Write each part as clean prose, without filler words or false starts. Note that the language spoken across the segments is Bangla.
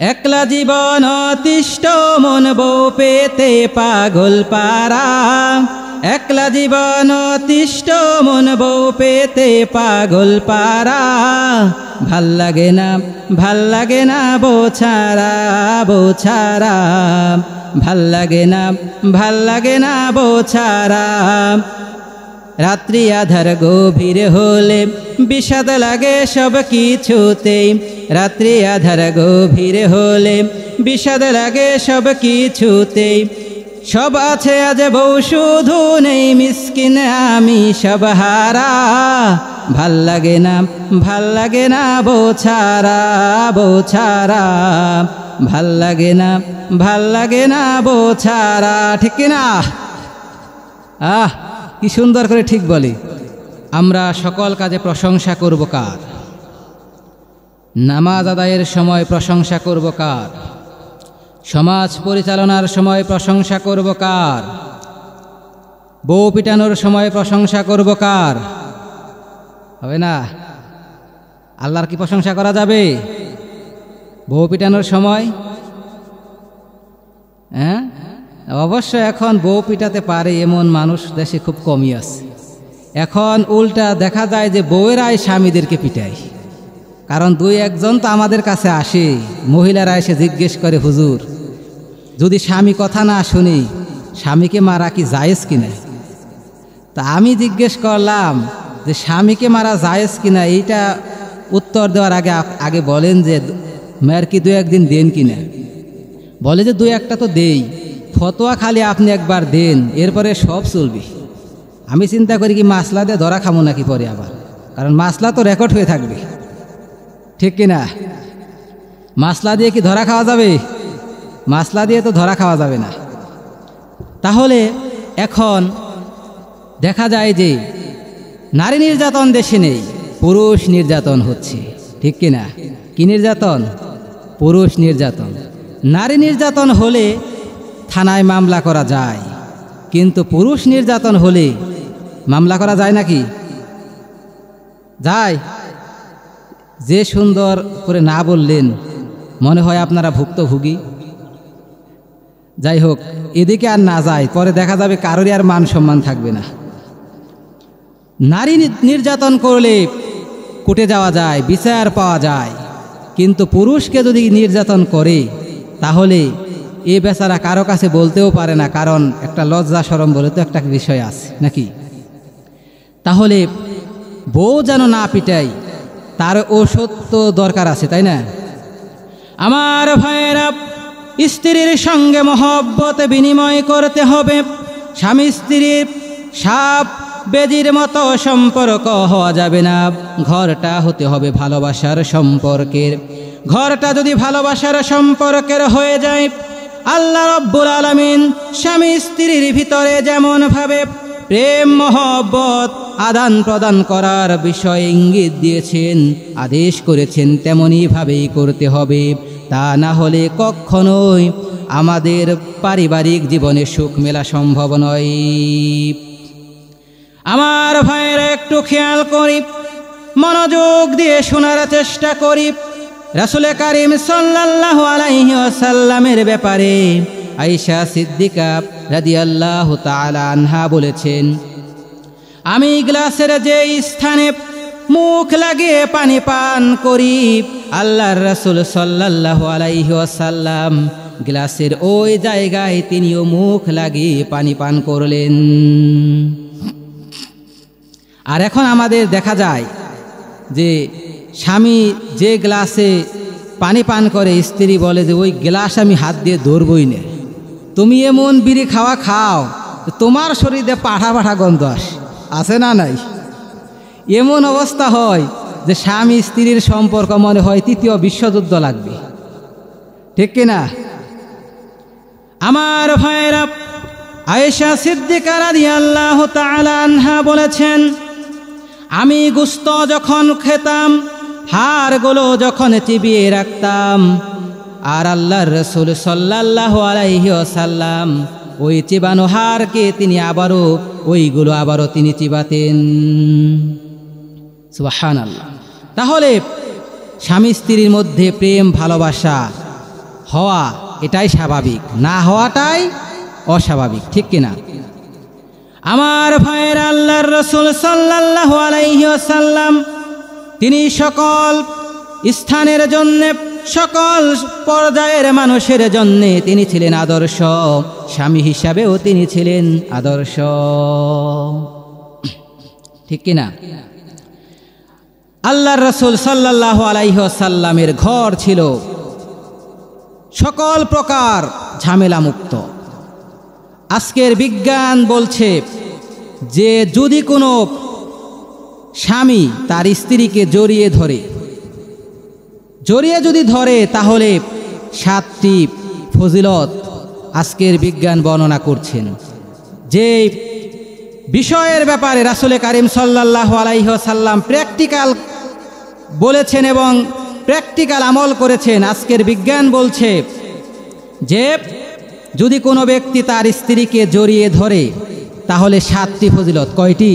একলা জীবন অতিষ্ঠ মন বউ পেতে পাগল পারা। একলা জীবন অতিষ্ঠ মন বউ পেতে পাগল পারা। ভাল লাগে না বউ ছাড়া বউ ছাড়া। ভাল লাগে না বউ ছাড়া। রাত্রি আধার গভীর হলে বিষাদ লাগে সব কিছুতেই। রাত্রি আধার গভীর হলে বিষাদ লাগে সব কিছুতেই। সব আছে আজ বউ শুধু নেই মিসকিন আমি সব হারা। ভাল লাগে না বউ ছাড়া বউ ছাড়া। ভাল লাগে না বউ ছাড়া। ঠিক না? কি সুন্দর করে ঠিক বলি। আমরা সকল কাজে প্রশংসা করব কার? নামাজ আদায়ের সময় প্রশংসা করব কার? সমাজ পরিচালনার সময় প্রশংসা করব কার? বউ পিটানোর সময় প্রশংসা করব কার? হবে না? আল্লাহর কি প্রশংসা করা যাবে বউ পিটানোর সময়? হ্যাঁ, অবশ্য এখন বউ পিটাতে পারে এমন মানুষ দেশে খুব কমই আছে। এখন উল্টা দেখা যায় যে বউয়েরাই স্বামীদেরকে পিটায়। কারণ দুই একজন তো আমাদের কাছে আসে, মহিলারা এসে জিজ্ঞেস করে, হুজুর যদি স্বামী কথা না শুনি স্বামীকে মারা কি জায়েজ কিনা? তা আমি জিজ্ঞেস করলাম যে স্বামীকে মারা জায়েজ কিনা, এইটা উত্তর দেওয়ার আগে বলেন যে মেয়ের কি দু একদিন দেন কিনা। বলে যে দুই একটা তো দেই, ফতোয়া খালি আপনি একবার দেন, এরপরে সব চলবে। আমি চিন্তা করি কি মাসলা দিয়ে ধরা খামো নাকি পরে আবার, কারণ মাসলা তো রেকর্ড হয়ে থাকবে। ঠিক কিনা? মাসলা দিয়ে কি ধরা খাওয়া যাবে? মাসলা দিয়ে তো ধরা খাওয়া যাবে না। তাহলে এখন দেখা যায় যে নারী নির্যাতন দেশে নেই, পুরুষ নির্যাতন হচ্ছে। ঠিক কিনা? কি নির্যাতন? পুরুষ নির্যাতন। নারী নির্যাতন হলে থানায় মামলা করা যায়, কিন্তু পুরুষ নির্যাতন হলে মামলা করা যায় নাকি? যায়? যে সুন্দর করে না বললেন, মনে হয় আপনারা ভুক্তভোগী। যাই হোক, এদিকে আর না যায়, পরে দেখা যাবে কারোরই আর মান সম্মান থাকবে না। নারী নির্যাতন করলে কোর্টে যাওয়া যায়, বিচার পাওয়া যায়, কিন্তু পুরুষকে যদি নির্যাতন করে তাহলে এ বেচারা কারো কাছে বলতেও পারে না, কারণ একটা লজ্জা শরম বলে তো একটা বিষয় আছে নাকি। তাহলে বউ যেন না পিটাই, তার ঔষধ তো দরকার আছে, তাই না? আমার ভাইয়েরা, স্ত্রীর সঙ্গে মহব্বত বিনিময় করতে হবে। স্বামী স্ত্রীর সাপ বেজির মতো সম্পর্ক হওয়া যাবে না। ঘরটা হতে হবে ভালোবাসার সম্পর্কের। ঘরটা যদি ভালোবাসার সম্পর্কের হয়ে যায়, আল্লাহ রাব্বুল আলামিন স্বামী স্ত্রীর ভিতরে যেমন ভাবে প্রেম মহব্বত আদান প্রদান করার বিষয়ে ইঙ্গিত দিয়েছেন, আদেশ করেছেন, তেমনি ভাবেই করতে হবে। তা না হলে কখনোই আমাদের পারিবারিক জীবনে সুখ মেলা সম্ভব নয়। আমার ভাইয়েরা, একটু খেয়াল করি, মনোযোগ দিয়ে শোনার চেষ্টা করি। রাসূল কারীম সাল্লাল্লাহু আলাইহি ওয়াসাল্লামের ব্যাপারে আয়েশা সিদ্দিকা রাদিয়াল্লাহু তাআলা আনহা বলেছেন, আমি গ্লাসের যে স্থানে মুখ লাগিয়ে পানি পান করি, আল্লাহর রাসূল সাল্লাল্লাহু আলাইহি ওয়াসাল্লাম গ্লাসের ওই জায়গায় তিনিও মুখ লাগিয়ে পানি পান করলেন। আর এখন আমাদের দেখা যায় যে স্বামী যে গ্লাসে পানি পান করে, স্ত্রী বলে যে ওই গ্লাস আমি হাত দিয়ে ধরবই না। তুমি এমন বিড়ি খাও, তোমার শরীরে পাঠা পাঠা গন্ধ আসে না? নাই? এমন অবস্থা হয় যে স্বামী স্ত্রীর সম্পর্ক মনে হয় তৃতীয় বিশ্বযুদ্ধ লাগবে। ঠিক কিনা? আমার ভাইয়েরা, আয়েশা সিদ্দিকা রাদিয়াল্লাহু তাআলা আনহা বলেছেন, আমি গোশত যখন খেতাম, হাড়গুলো যখন চিবিয়ে রাখতাম, আর আল্লাহর রাসূল সাল্লাল্লাহু আলাইহি ওয়াসাল্লাম ওই চিবানো হাড়কে তিনি আবারও তিনি চিবাতেন। সুবহানাল্লাহ। তাহলে স্বামী স্ত্রীর মধ্যে প্রেম ভালোবাসা হওয়া এটাই স্বাভাবিক, না হওয়াটাই অস্বাভাবিক, ঠিক কিনা? আমার ভাইয়ের, আল্লাহর রাসূল সাল্লাল্লাহু আলাইহি ওয়াসাল্লাম তিনি সকল স্থানের জন্যে, সকল পর্যায়ের মানুষের জন্যে তিনি ছিলেন আদর্শ, স্বামী হিসাবেও তিনি ছিলেন আদর্শ, ঠিক কিনা? আল্লাহর রাসূল সাল্লাল্লাহু আলাইহি ওয়াসাল্লামের ঘর ছিল সকল প্রকার ঝামেলা মুক্ত। আজকের বিজ্ঞান বলছে যে যদি কোনো স্বামী তার স্ত্রীকে জড়িয়ে যদি ধরে তাহলে 7টি ফজিলত আজকের বিজ্ঞান বর্ণনা করছেন। যে বিষয়ের ব্যাপারে রাসূল কারীম সাল্লাল্লাহু আলাইহি ওয়াসাল্লাম প্র্যাকটিক্যাল বলেছেন এবং প্র্যাকটিক্যাল আমল করেছেন, আজকের বিজ্ঞান বলছে যে যদি কোনো ব্যক্তি তার স্ত্রীকে জড়িয়ে ধরে তাহলে 7টি ফজিলত। কয়টি?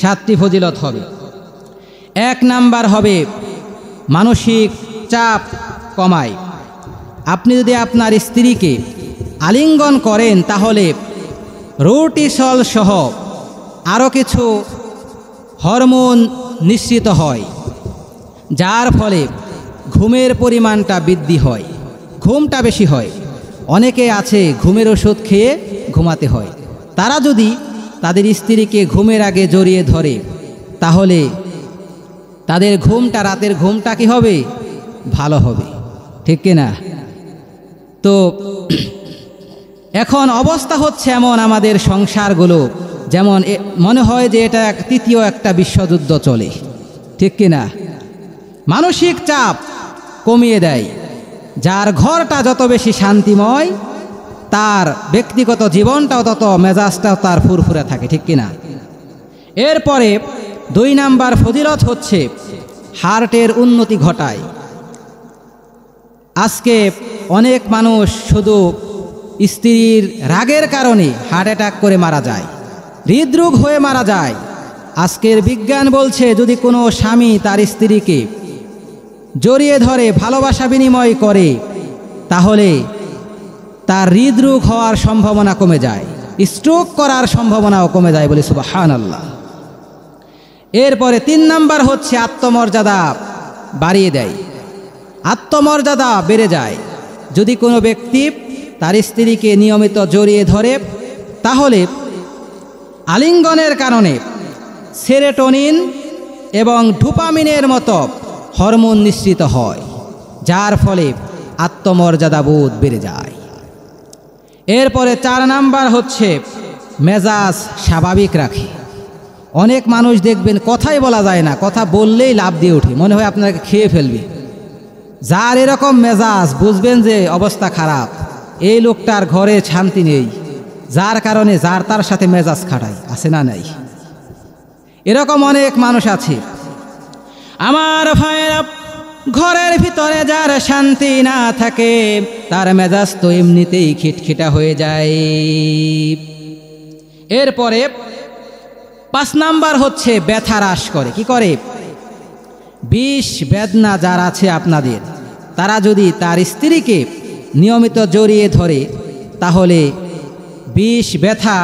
7টি ফজিলত হবে। 1 নাম্বার হবে মানসিক চাপ কমায়। আপনি যদি আপনার স্ত্রীকে আলিঙ্গন করেন তাহলে রোটিসল সহ আরও কিছু হরমোন নিঃসৃত হয়, যার ফলে ঘুমের পরিমাণটা বৃদ্ধি হয়, ঘুমটা বেশি হয়। অনেকে আছে ঘুমের ওষুধ খেয়ে ঘুমাতে হয়, তারা যদি তাদের স্ত্রীকে ঘুমের আগে জড়িয়ে ধরে তাহলে তাদের ঘুমটা, রাতের ঘুমটা কি হবে? ভালো হবে, ঠিক কিনা? তো এখন অবস্থা হচ্ছে এমন আমাদের সংসারগুলো, যেমন মনে হয় যে এটা তৃতীয় একটা বিশ্বযুদ্ধ চলে, ঠিক কিনা? মানসিক চাপ কমিয়ে দেয়। যার ঘরটা যত বেশি শান্তিময় তার ব্যক্তিগত জীবনটাও তত, মেজাজটাও তার ফুরফুরে থাকে, ঠিক কিনা? এরপরে 2 নাম্বার ফজিলত হচ্ছে হার্টের উন্নতি ঘটায়। আজকে অনেক মানুষ শুধু স্ত্রীর রাগের কারণে হার্ট অ্যাটাক করে মারা যায়, হৃদরোগ হয়ে মারা যায়। আজকের বিজ্ঞান বলছে যদি কোনো স্বামী তার স্ত্রীকে জড়িয়ে ধরে ভালোবাসা বিনিময় করে তাহলে তার হৃদরোগ হওয়ার সম্ভাবনা কমে যায়, স্ট্রোক করার সম্ভাবনাও কমে যায়, বলে সুবহানাল্লাহ। এরপরে 3 নাম্বার হচ্ছে আত্মমর্যাদা বাড়িয়ে দেয়, আত্মমর্যাদা বেড়ে যায়। যদি কোনো ব্যক্তি তার স্ত্রীকে নিয়মিত জড়িয়ে ধরে তাহলে আলিঙ্গনের কারণে সেরোটোনিন এবং ডোপামিনের মতো হরমোন নিঃসৃত হয়, যার ফলে আত্মমর্যাদা বোধ বেড়ে যায়। এরপরে 4 নাম্বার হচ্ছে মেজাজ স্বাভাবিক রাখে। অনেক মানুষ দেখবেন কথাই বলা যায় না, কথা বললেই লাফ দিয়ে ওঠে, মনে হয় আপনাকে খেয়ে ফেলবে। যার এরকম মেজাজ বুঝবেন যে অবস্থা খারাপ, এই লোকটার ঘরে শান্তি নেই, যার কারণে যার তার সাথে মেজাজ খাটায়, আছে না নাই? এরকম অনেক মানুষ আছে। আমার ভাইয়েরা, ঘরের ভিতরে যার শান্তি না থাকে তার মেজাজ তো এমনিতেই খিটখিটা হয়ে যায়। এরপরে 5 নাম্বার হচ্ছে ব্যথা হ্রাস করে। কি করে? বিষ বেদনা যার আছে আপনাদের, তারা যদি তার স্ত্রীকে নিয়মিত জড়িয়ে ধরে তাহলে বিষ ব্যথা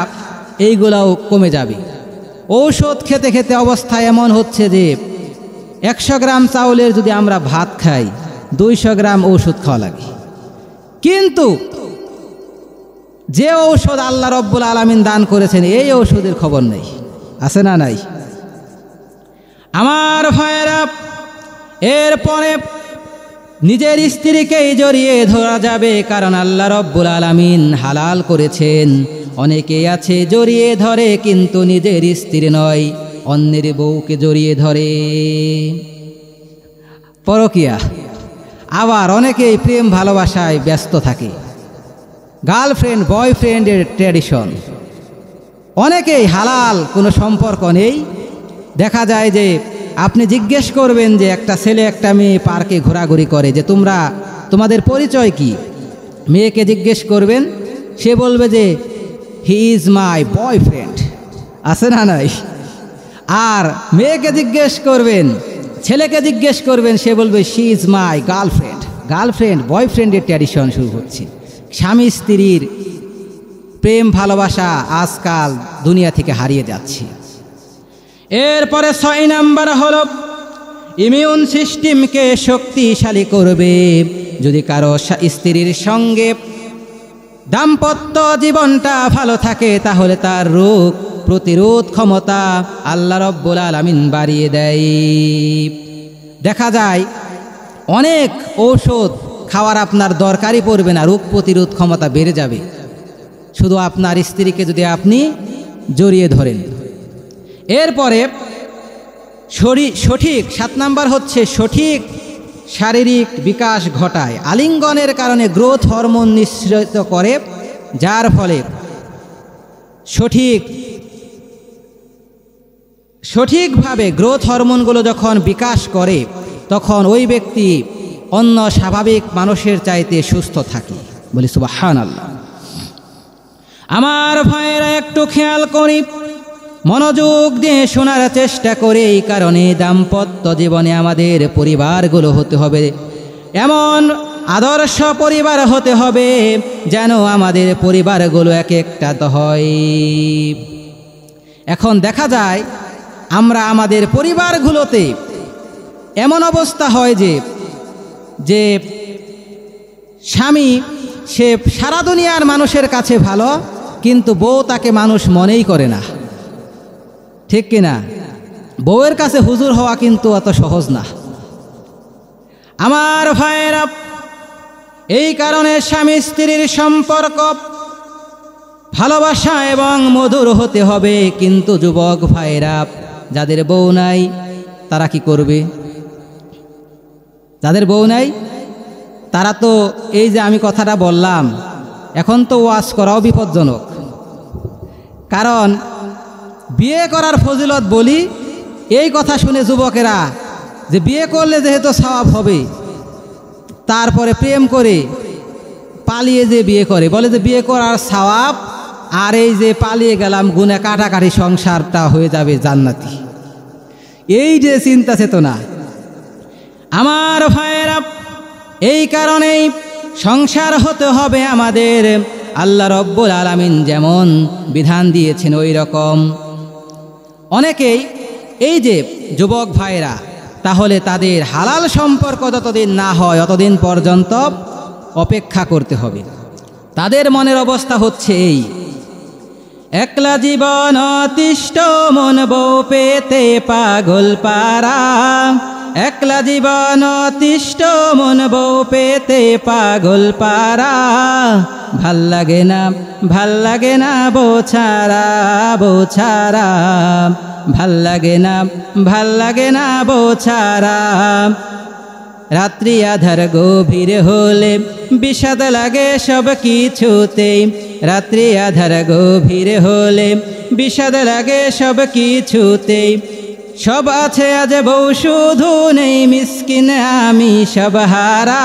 এইগুলাও কমে যাবে। ঔষধ খেতে খেতে অবস্থা এমন হচ্ছে যে 100 গ্রাম চাউলের যদি আমরা ভাত খাই 200 গ্রাম ঔষধ খাওয়া লাগে, কিন্তু যে ঔষধ আল্লাহ রব্বুল আলামিন দান করেছেন এই ঔষধের খবর নেই, আছে না নাই? আমার ভাইয়েরা, এরপরে নিজের স্ত্রীকেই জড়িয়ে ধরা যাবে, কারণ আল্লাহ রব্বুল আলামিন হালাল করেছেন। অনেকেই আছে জড়িয়ে ধরে কিন্তু নিজের স্ত্রী নয়, অন্যের বউকে জড়িয়ে ধরে, পরকিয়া। আবার অনেকেই প্রেম ভালোবাসায় ব্যস্ত থাকে, গার্লফ্রেন্ড বয়ফ্রেন্ডের ট্র্যাডিশন। অনেকেই হালাল কোনো সম্পর্ক নেই। দেখা যায় যে আপনি জিজ্ঞেস করবেন যে একটা ছেলে একটা মেয়ে পার্কে ঘোরাঘুরি করে, যে তোমাদের পরিচয় কি? মেয়েকে জিজ্ঞেস করবেন, সে বলবে যে হি ইজ মাই বয়ফ্রেন্ড, আছে না নাই? আর মেয়েকে জিজ্ঞেস করবেন, ছেলেকে জিজ্ঞেস করবেন, সে বলবে she is my girlfriend, girlfriend বয়ফ্রেন্ডের ট্র্যাডিশন শুরু হচ্ছে। স্বামী স্ত্রীর প্রেম ভালোবাসা আজকাল দুনিয়া থেকে হারিয়ে যাচ্ছে। এরপরে 6 নাম্বার হলো ইমিউন সিস্টেমকে শক্তিশালী করবে। যদি কারো স্ত্রীর সঙ্গে দাম্পত্য জীবনটা ভালো থাকে তাহলে তার রোগ প্রতিরোধ ক্ষমতা আল্লাহ রব্বুল আলামিন বাড়িয়ে দেয়। দেখা যায় অনেক ঔষধ খাওয়ার আপনার দরকারই পড়বে না, রোগ প্রতিরোধ ক্ষমতা বেড়ে যাবে শুধু আপনার স্ত্রীকে যদি আপনি জড়িয়ে ধরেন। এরপরে সঠিক 7 নাম্বার হচ্ছে সঠিক শারীরিক বিকাশ ঘটায়। আলিঙ্গনের কারণে গ্রোথ হরমোন নিঃসৃত করে, যার ফলে সঠিকভাবে গ্রোথ হরমোনগুলো যখন বিকাশ করে তখন ওই ব্যক্তি অন্য স্বাভাবিক মানুষের চাইতে সুস্থ থাকে। বলি সুবহানাল্লাহ। আমার ভাইয়েরা একটু খেয়াল করি, মনোযোগ দিয়ে শোনার চেষ্টা করে। এই কারণে দাম্পত্য জীবনে আমাদের পরিবারগুলো হতে হবে এমন আদর্শ পরিবার হতে হবে যেন আমাদের পরিবারগুলো এক একটা হয়। এখন দেখা যায় আমরা আমাদের পরিবারগুলোতে এমন অবস্থা হয় যে স্বামী সে সারা দুনিয়ার মানুষের কাছে ভালো, কিন্তু বউ তাকে মানুষ মনেই করে না, ঠিক কিনা? বউয়ের কাছে হুজুর হওয়া কিন্তু অত সহজ না আমার ভাইয়েরা। এই কারণে স্বামী স্ত্রীর সম্পর্ক ভালোবাসা এবং মধুর হতে হবে। কিন্তু যুবক ভাইয়েরা, যাদের বউ নাই তারা কি করবে? যাদের বউ নাই তারা তো এই যে আমি কথাটা বললাম, এখন তো ওয়াজ করাও বিপজ্জনক। কারণ বিয়ে করার ফজিলত বলি, এই কথা শুনে যুবকেরা যে বিয়ে করলে যেহেতু সওয়াব হবে, তারপরে প্রেম করে পালিয়ে যে বিয়ে করে, বলে যে বিয়ে করার সওয়াব, আর এই যে পালিয়ে গেলাম গুনে কাটাকাটি সংসারটা হয়ে যাবে জান্নাতি। এই যে চিন্তা চেতনা আমার ভাইয়েরা, এই কারণেই সংসার হতে হবে আমাদের আল্লাহ রব্বুল আলামিন যেমন বিধান দিয়েছেন ওই রকম। অনেকেই এই যে যুবক ভাইরা, তাহলে তাদের হালাল সম্পর্ক যতদিন না হয় ততদিন পর্যন্ত অপেক্ষা করতে হবে। তাদের মনের অবস্থা হচ্ছে এই, একলা জীবন অতিষ্ঠ মন বউ পেতে পাগল পারা, একলা জীবন অতিষ্ঠ মন বউ পেতে পাগল পারা, ভাল লাগে না ভাল লাগে না বউ ছাড়া বউ ছাড়া, ভাল লাগে না ভাল লাগে না বউ ছাড়া। রাত্রি আধার গভীর হলে বিষাদ লাগে সব কিছুতেই, রাত্রি আধার গভীর হলে বিষাদ লাগে সব কিছুতেই। সব আছে আজ বউ শুধু নেই মিসকিন আমি সব হারা,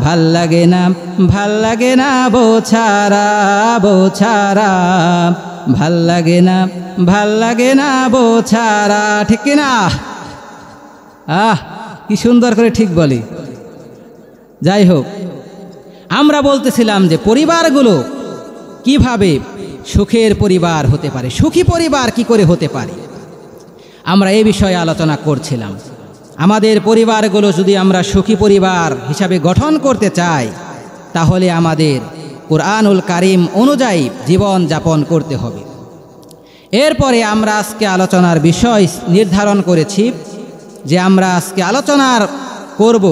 ভাল লাগে না ভাল লাগে না বউ ছাড়া বউ ছাড়া, ভাল লাগে না ভাল লাগে না বউ ছাড়া, ঠিক কিনা? কি সুন্দর করে ঠিক বলি। যাই হোক, আমরা বলতেছিলাম যে পরিবারগুলো কিভাবে সুখের পরিবার হতে পারে, সুখী পরিবার কি করে হতে পারে, আমরা এই বিষয়ে আলোচনা করছিলাম। আমাদের পরিবারগুলো যদি আমরা সুখী পরিবার হিসাবে গঠন করতে চাই, তাহলে আমাদের কুরআনুল কারীম অনুযায়ী জীবন যাপন করতে হবে। এরপরে আমরা আজকে আলোচনার বিষয় নির্ধারণ করেছি যে আমরা আজকে আলোচনার করব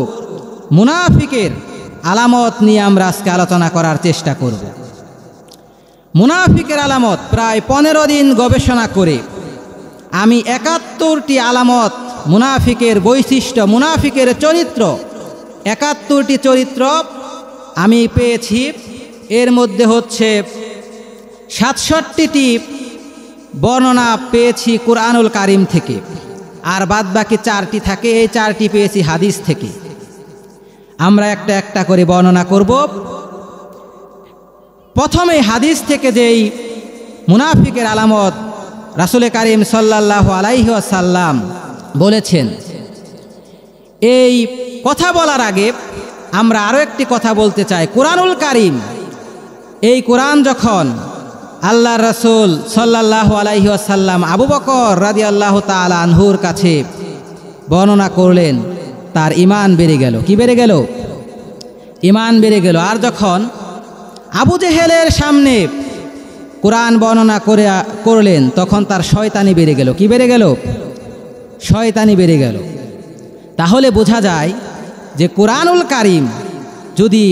মুনাফিকের আলামত নিয়ে। আমরা আজকে আলোচনা করার চেষ্টা করব। মুনাফিকের আলামত প্রায় 15 দিন গবেষণা করে আমি 71টি আলামত, মুনাফিকের বৈশিষ্ট্য, মুনাফিকের চরিত্র, 71টি চরিত্র আমি পেয়েছি। এর মধ্যে হচ্ছে 67টি বর্ণনা পেয়েছি কুরআনুল কারীম থেকে, আর বাদবাকি 4টি থাকে, এই 4টি পেয়েছি হাদিস থেকে। আমরা একটা একটা করে বর্ণনা করব। প্রথমে হাদিস থেকে যেই মুনাফিকের আলামত রাসূল কারীম সাল্লাল্লাহু আলাইহি ওয়াসাল্লাম বলেছেন, এই কথা বলার আগে আমরা আরও একটি কথা বলতে চাই। কোরআনুল কারীম, এই কোরআন যখন আল্লাহর রাসূল সাল্লাল্লাহু আলাইহি ওয়াসাল্লাম আবু বকর রাদিয়াল্লাহু তাআলা আনহুর কাছে বর্ণনা করলেন, তার ঈমান বেড়ে গেল। কি বেড়ে গেল? ঈমান বেড়ে গেল। আর যখন আবু জেহেলের সামনে কোরআন বর্ণনা করলেন, তখন তার শয়তানি বেড়ে গেল। কি বেড়ে গেল? শয়তানি বেড়ে গেল। তাহলে বোঝা যায় যে কোরআনুল কারীম যদি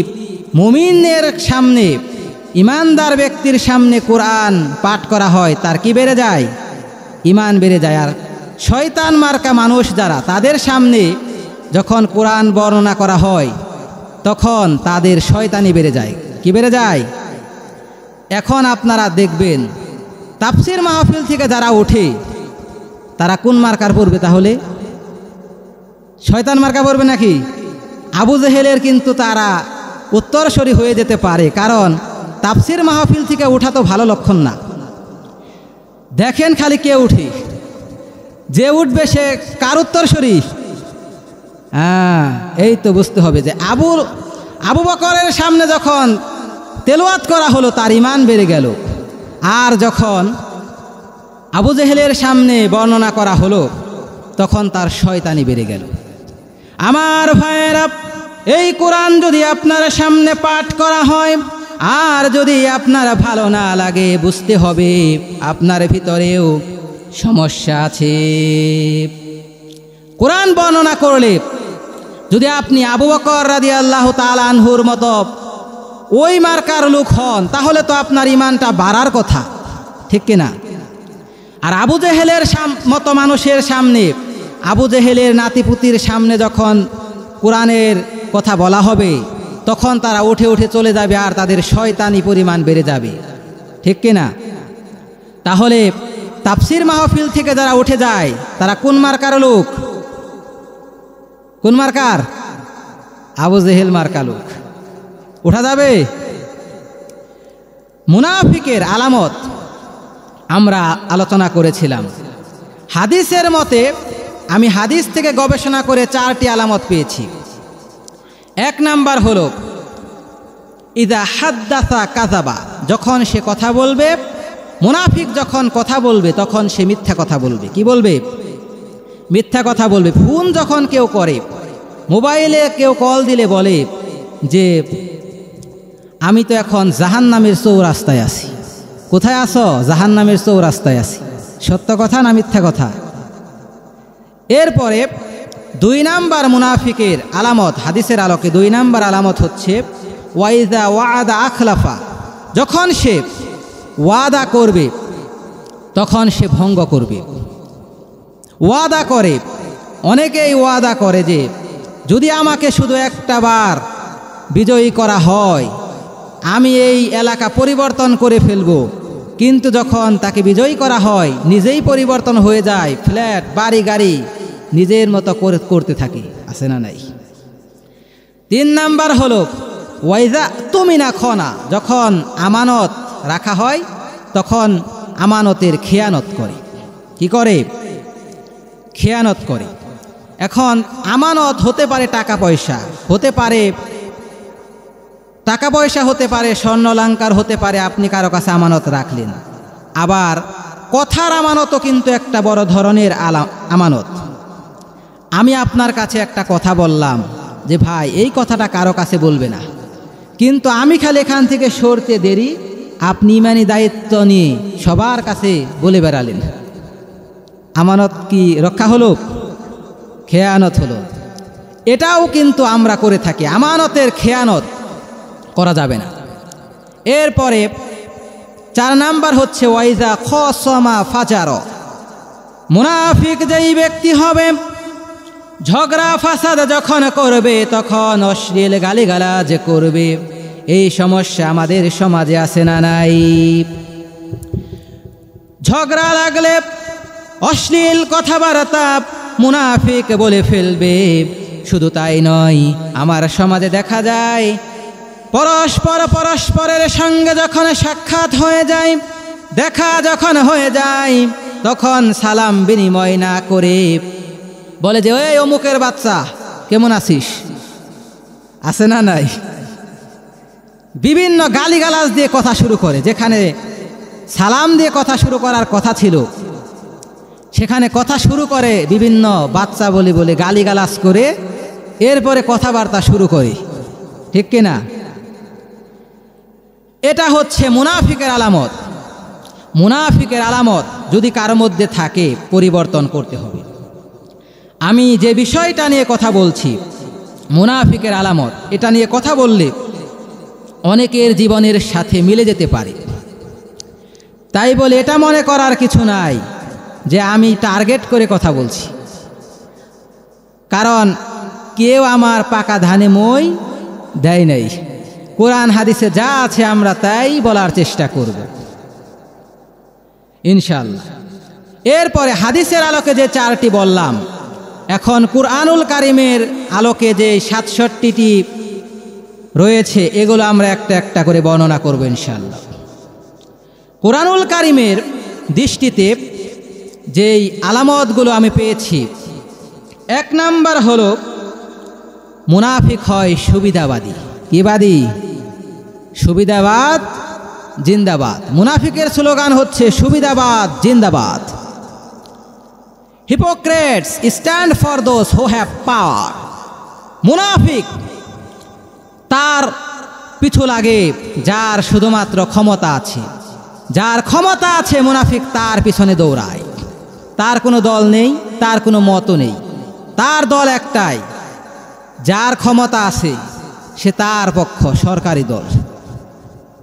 মুমিনের সামনে, ঈমানদার ব্যক্তির সামনে কোরআন পাঠ করা হয়, তার কি বেড়ে যায়? ঈমান বেড়ে যায়। আর শয়তান মার্কা মানুষ যারা, তাদের সামনে যখন কোরআন বর্ণনা করা হয়, তখন তাদের শয়তানি বেড়ে যায়। কি বেড়ে যায়? এখন আপনারা দেখবেন তাফসীর মাহফিল থেকে যারা ওঠে, তারা কোন মার্কার পড়বে? তাহলে শয়তান মার্কা পড়বে নাকি? আবু জেহেলের কিন্তু তারা উত্তরসূরি হয়ে যেতে পারে, কারণ তাফসীর মাহফিল থেকে ওঠা তো ভালো লক্ষণ না। দেখেন খালি কে উঠে, যে উঠবে সে কার উত্তরসূরি? এই তো বুঝতে হবে যে আবু বকরের সামনে যখন তেলাওয়াত করা হলো, তার ঈমান বেড়ে গেল। আর যখন আবু জেহেলের সামনে বর্ণনা করা হলো, তখন তার শয়তানি বেড়ে গেল। আমার ভাইয়েরা, এই কোরআন যদি আপনার সামনে পাঠ করা হয়, আর যদি আপনার ভালো না লাগে, বুঝতে হবে আপনার ভিতরেও সমস্যা আছে। কোরআন বর্ণনা করলে যদি আপনি আবু বকর রাদিয়াল্লাহু তাআলা আনহুর মতো ওই মার্কার লোক হন, তাহলে তো আপনার ঈমানটা বাড়ার কথা, ঠিক কিনা? আর আবু জেহেলের মতো মানুষের সামনে, আবু জেহেলের নাতিপুতির সামনে যখন কোরআনের কথা বলা হবে, তখন তারা উঠে উঠে চলে যাবে, আর তাদের শয়তানি পরিমাণ বেড়ে যাবে, ঠিক কিনা? তাহলে তাফসীর মাহফিল থেকে যারা উঠে যায়, তারা কোন মার্কার লোক? কোন মার্কার? আবু জেহেল মার্কা লোক। উঠা যাবে? মুনাফিকের আলামত আমরা আলোচনা করেছিলাম। হাদিসের মতে, আমি হাদিস থেকে গবেষণা করে 4টি আলামত পেয়েছি। 1 নাম্বার হলো ইদা হাদ্দাসা কাযাবা, যখন সে কথা বলবে, মুনাফিক যখন কথা বলবে, তখন সে মিথ্যা কথা বলবে। কি বলবে? মিথ্যা কথা বলবে। ফোন যখন কেউ করে, মোবাইলে কেউ কল দিলে বলে যে আমি তো এখন জাহান্নামের চৌরাস্তায় আছি। কোথায় আছো? জাহান্নামের চৌরাস্তায় আছি। সত্য কথা না মিথ্যা কথা? এরপরে 2 নাম্বার মুনাফিকের আলামত, হাদিসের আলোকে 2 নাম্বার আলামত হচ্ছে ওয়াইদা ওয়াদা আখলাফা, যখন সে ওয়াদা করবে, তখন সে ভঙ্গ করবে। ওয়াদা করে, অনেকেই ওয়াদা করে যে যদি আমাকে শুধু একটা বার বিজয়ী করা হয়, আমি এই এলাকা পরিবর্তন করে ফেলব। কিন্তু যখন তাকে বিজয়ী করা হয়, নিজেই পরিবর্তন হয়ে যায়, ফ্ল্যাট বাড়ি গাড়ি নিজের মতো করতে থাকে। আছে না নাই? 3 নাম্বার হলো ওয়াইজা তুমিনা খনা, যখন আমানত রাখা হয়, তখন আমানতের খেয়ানত করে। কি করে? খেয়ানত করে। এখন আমানত হতে পারে টাকা পয়সা, হতে পারে টাকা পয়সা, হতে পারে স্বর্ণালঙ্কার, হতে পারে আপনি কারো কাছে আমানত রাখলেন। আবার কথার আমানতও কিন্তু একটা বড় ধরনের আমানত। আমি আপনার কাছে একটা কথা বললাম যে ভাই এই কথাটা কারো কাছে বলবে না, কিন্তু আমি খালি এখান থেকে সরতে দেরি, আপনি ইমানি দায়িত্ব নিয়ে সবার কাছে বলে বেড়ালেন। আমানত কি রক্ষা হলো? খেয়ানত হলো। এটাও কিন্তু আমরা করে থাকি। আমানতের খেয়ানত করা যাবে না। এরপরে 4 নাম্বার হচ্ছে ওয়াইজা খসমা ফাজার, মুনাফিক যেই ব্যক্তি হবে, ঝগড়া ফাসাদ যখন করবে, তখন অশ্লীল গালিগালাজ করবে। এই সমস্যা আমাদের সমাজে আছে না নাই? ঝগড়া লাগলে অশ্লীল কথাবার্তা মুনাফিক বলে ফেলবে। শুধু তাই নয়, আমার সমাজে দেখা যায় পরস্পরের সঙ্গে যখন সাক্ষাৎ হয়ে যায়, দেখা যখন হয়ে যায়, তখন সালাম বিনিময় না করে বলে যে ওই অমুকের বাচ্চা কেমন আছিস? আছে না নাই? বিভিন্ন গালিগালাজ দিয়ে কথা শুরু করে, যেখানে সালাম দিয়ে কথা শুরু করার কথা ছিল সেখানে কথা শুরু করে বিভিন্ন বাচ্চা বলে বলে গালিগালাজ করে, এরপরে কথাবার্তা শুরু করে। ঠিক কিনা? এটা হচ্ছে মুনাফিকের আলামত। মুনাফিকের আলামত যদি কারো মধ্যে থাকে পরিবর্তন করতে হবে। আমি যে বিষয়টা নিয়ে কথা বলছি মুনাফিকের আলামত, এটা নিয়ে কথা বললে অনেকের জীবনের সাথে মিলে যেতে পারে। তাই বলে এটা মনে করার কিছু নাই যে আমি টার্গেট করে কথা বলছি, কারণ কেউ আমার পাকা ধানে মই দেয় নাই। কোরআন হাদিসে যা আছে আমরা তাই বলার চেষ্টা করব ইনশাআল্লাহ। এরপরে হাদিসের আলোকে যে 4টি বললাম, এখন কুরআনুল কারিমের আলোকে যে 67টি রয়েছে এগুলো আমরা একটা একটা করে বর্ণনা করব ইনশাআল্লাহ। কুরআনুল কারিমের দৃষ্টিতে যেই আলামতগুলো আমি পেয়েছি, 1 নাম্বার হলো মুনাফিক হয় সুবিধাবাদী। কিবাদী? সুবিধাবাদ জিন্দাবাদ। মুনাফিকের স্লোগান হচ্ছে সুবিধাবাদ জিন্দাবাদ। Hypocrites stand for those who have পাওয়ার। মুনাফিক তার পিছু লাগে যার শুধুমাত্র ক্ষমতা আছে। যার ক্ষমতা আছে মুনাফিক তার পিছনে দৌড়ায়। তার কোনো দল নেই, তার কোনো মত নেই, তার দল একটাই, যার ক্ষমতা আছে সে তার পক্ষ, সরকারি দল।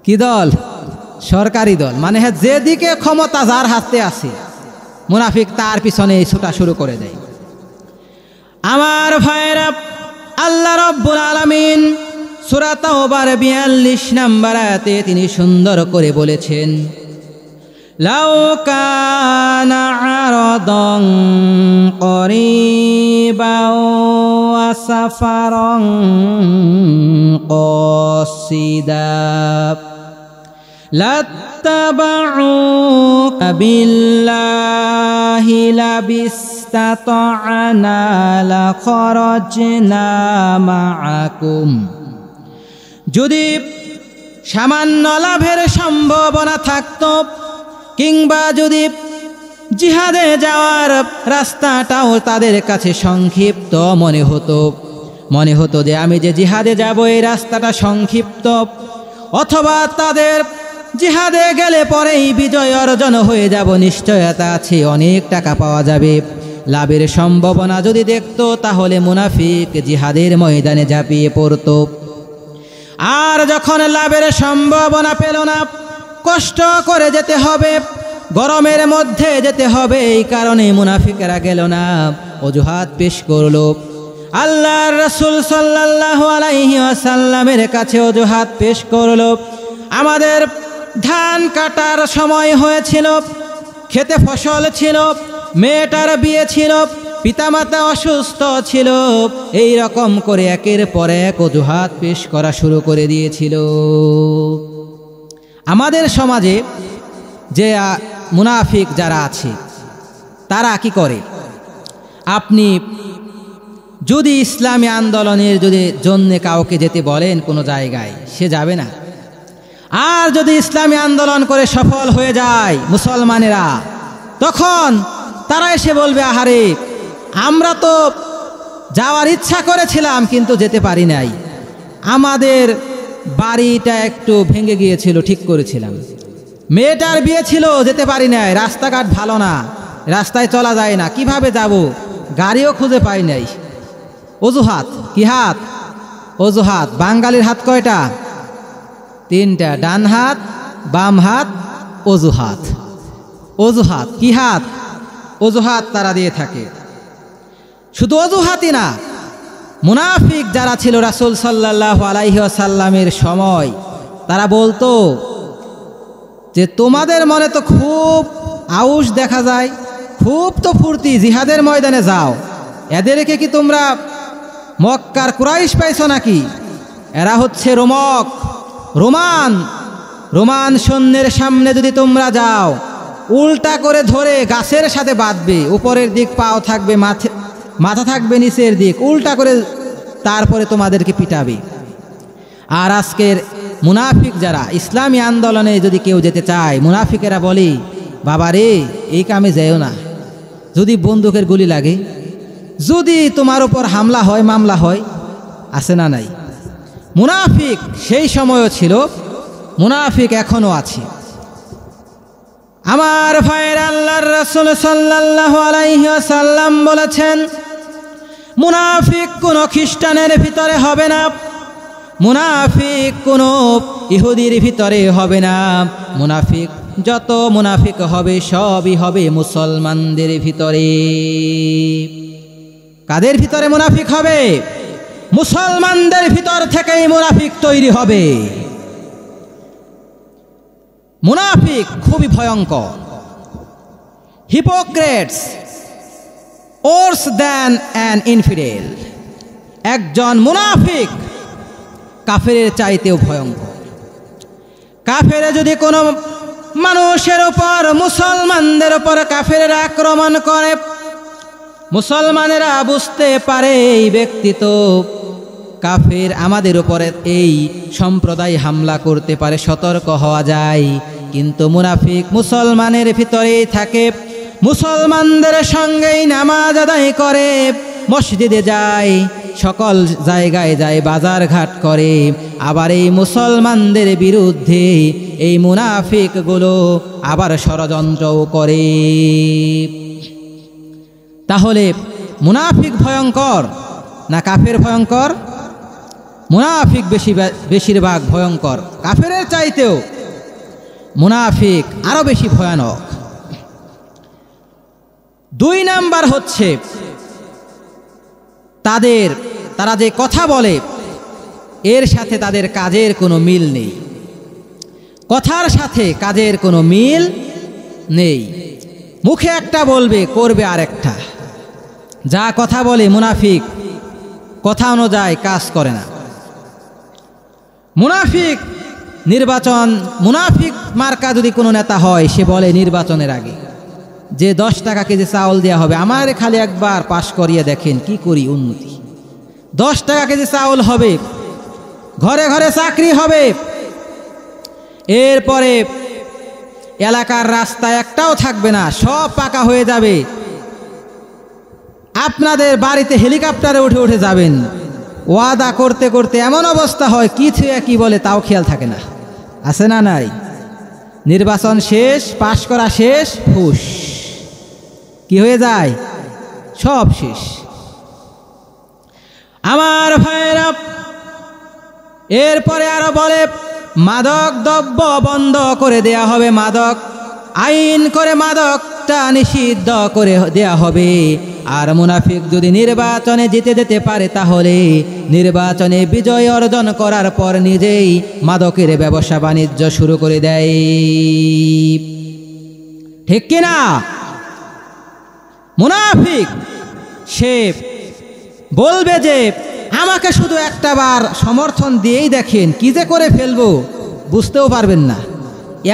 কি দল? সরকারি দল। মানে যেদিকে ক্ষমতা যার হাতে আছে মুনাফিক তার পিছনে ছোটা শুরু করে দেয়। আমার ভাইরা, আল্লাহ রাব্বুল আলামিন সূরা তাওবার 42 নম্বর আয়াতে তিনি সুন্দর করে বলেছেন, লাউ কানা আরাদান করিবাও ওয়া সাফারান কাসিদা লাত্তাবাউকা বিল্লাহি লাবিস্তাতা'না লাখরাজনা মা'আকুম। যদি সামান্য লাভের সম্ভাবনা থাকত, কিংবা যদি জিহাদে যাওয়ার রাস্তাটাও তাদের কাছে সংক্ষিপ্ত মনে হতো যে আমি যে জিহাদে যাব এই রাস্তাটা সংক্ষিপ্ত, অথবা তাদের জিহাদে গেলে পরেই বিজয় অর্জন হয়ে যাব, নিশ্চয়তা আছে অনেক টাকা পাওয়া যাবে, লাভের সম্ভাবনা যদি দেখত তাহলে মুনাফিক জিহাদের ময়দানে ঝাঁপিয়ে পড়ত। আর যখন লাভের সম্ভাবনা পেল না, কষ্ট করে যেতে হবে, গরমের মধ্যে যেতে হবে, এই কারণে মুনাফিকেরা গেল না, অজুহাত পেশ করল। আল্লাহর রাসূল সাল্লাল্লাহু আলাইহি ওয়াসাল্লামের কাছে অজুহাত পেশ করল, আমাদের ধান কাটার সময় হয়েছিল, খেতে ফসল ছিল, মেয়েটার বিয়ে ছিল, পিতামাতা অসুস্থ ছিল, এই রকম করে একের পর এক অজুহাত পেশ করা শুরু করে দিয়েছিল। আমাদের সমাজে যে মুনাফিক যারা আছে তারা কি করে, আপনি যদি ইসলামী আন্দোলনের জন্য কাউকে যেতে বলেন কোনো জায়গায়, সে যাবে না। আর যদি ইসলামী আন্দোলন করে সফল হয়ে যায় মুসলমানেরা, তখন তারা এসে বলবে, আহারে আমরা তো যাওয়ার ইচ্ছা করেছিলাম কিন্তু যেতে পারি নাই, আমাদের বাড়িটা একটু ভেঙে গিয়েছিল, ঠিক করেছিলাম, মেয়েটার বিয়ে ছিল, যেতে পারি নাই, রাস্তাঘাট ভালো না, রাস্তায় চলা যায় না, কিভাবে যাব, গাড়িও খুঁজে পাই নাই। অজুহাত। কি হাত? অজুহাত। বাঙালির হাত কয়টা? 3টা, ডান হাত, বাম হাত, অজুহাত। অজুহাত। কি হাত? অজুহাত তারা দিয়ে থাকে। শুধু অজুহাতই না, মুনাফিক যারা ছিল রাসূল সাল্লাল্লাহু আলাইহি ওয়াসাল্লামের সময়, তারা বলতো যে তোমাদের মনে তো খুব আউশ দেখা যায়, খুব তো ফুর্তি, জিহাদের ময়দানে যাও, এদেরকে কি তোমরা মক্কার কুরাইশ পাইছো নাকি? এরা হচ্ছে রোমান সৈন্যের সামনে যদি তোমরা যাও, উল্টা করে ধরে গাছের সাথে বাঁধবে, উপরের দিক পাও থাকবে, মাথা থাকবে নিচের দিক, উল্টা করে তারপরে তোমাদেরকে পিটাবে। আর আজকের মুনাফিক যারা ইসলামী আন্দোলনে যদি কেউ যেতে চায়, মুনাফিকেরা বলে, বাবা রে এই কামে যেও না, যদি বন্দুকের গুলি লাগে, যদি তোমার উপর হামলা হয়, মামলা হয়, আছে না নাই? মুনাফিক সেই সময়ও ছিল, মুনাফিক এখনো আছে। আমার ভাইয়ের, আল্লাহর রাসূল সাল্লাল্লাহু আলাইহি ওয়াসাল্লাম বলেছেন, মুনাফিক কোনো খ্রিস্টানের ভিতরে হবে না, মুনাফিক কোনো ইহুদির ভিতরে হবে না, মুনাফিক যত মুনাফিক হবে সবই হবে মুসলমানদের ভিতরে। কাদের ভিতরে মুনাফিক হবে? মুসলমানদের ভিতর থেকেই মুনাফিক তৈরি হবে। মুনাফিক খুবই ভয়ঙ্কর। Hypocrites worse than an infidel। একজন মুনাফিক কাফেরের চাইতেও ভয়ঙ্কর। কাফেরে যদি কোনো মানুষের উপর, মুসলমানদের উপর কাফেরেরা আক্রমণ করে, মুসলমানেরা বুঝতে পারে এই ব্যক্তি তো কাফের, আমাদের উপরে এই সম্প্রদায় হামলা করতে পারে, সতর্ক হওয়া যায়। কিন্তু মুনাফিক মুসলমানের ভিতরেই থাকে, মুসলমানদের সঙ্গেই নামাজ আদায় করে, মসজিদে যায়, সকল জায়গায় যায়, বাজার ঘাট করে, আবার এই মুসলমানদের বিরুদ্ধে এই মুনাফিকগুলো আবার ষড়যন্ত্রও করে। তাহলে মুনাফিক ভয়ঙ্কর না কাফের ভয়ঙ্কর? মুনাফিক বেশিরভাগ ভয়ঙ্কর, কাফেরের চাইতেও মুনাফিক আরো বেশি ভয়ানক। 2 নাম্বার হচ্ছে তারা যে কথা বলে এর সাথে তাদের কাজের কোনো মিল নেই। কথার সাথে কাজের কোনো মিল নেই। মুখে একটা বলবে, করবে আরেকটা। যা কথা বলে মুনাফিক, কথা অনুযায়ী কাজ করে না। মুনাফিক মার্কা যদি কোনো নেতা হয়, সে বলে নির্বাচনের আগে যে 10 টাকা কেজি চাউল দেওয়া হবে, আমার খালি একবার পাশ করিয়ে দেখেন কি করি উন্নতি। 10 টাকা কেজি চাউল হবে, ঘরে ঘরে চাকরি হবে, এরপরে এলাকার রাস্তা একটাও থাকবে না, সব পাকা হয়ে যাবে, আপনাদের বাড়িতে হেলিকপ্টারে উঠে উঠে যাবেন। ওয়াদা করতে করতে এমন অবস্থা হয়, কি থুয়ে কি বলে তাও খেয়াল থাকে না। আছে না নাই? নির্বাচন শেষ, পাশ করা শেষ, হুশ, কি হয়ে যায়? সব শেষ। আমার ভাইরা, এরপরে আরো বলে মাদক দ্রব্য বন্ধ করে দেয়া হবে, মাদক আইন করে মাদকটা নিষিদ্ধ করে দেয়া হবে। আর মুনাফিক যদি নির্বাচনে জিতে যেতে পারে, তাহলে নির্বাচনে বিজয় অর্জন করার পর নিজেই মাদকের ব্যবসা বাণিজ্য শুরু করে দেয়। ঠিক কিনা? মুনাফিক সে বলবে যে আমাকে শুধু একটা বার সমর্থন দিয়েই দেখেন, কি যে করে ফেলবো বুঝতেও পারবেন না,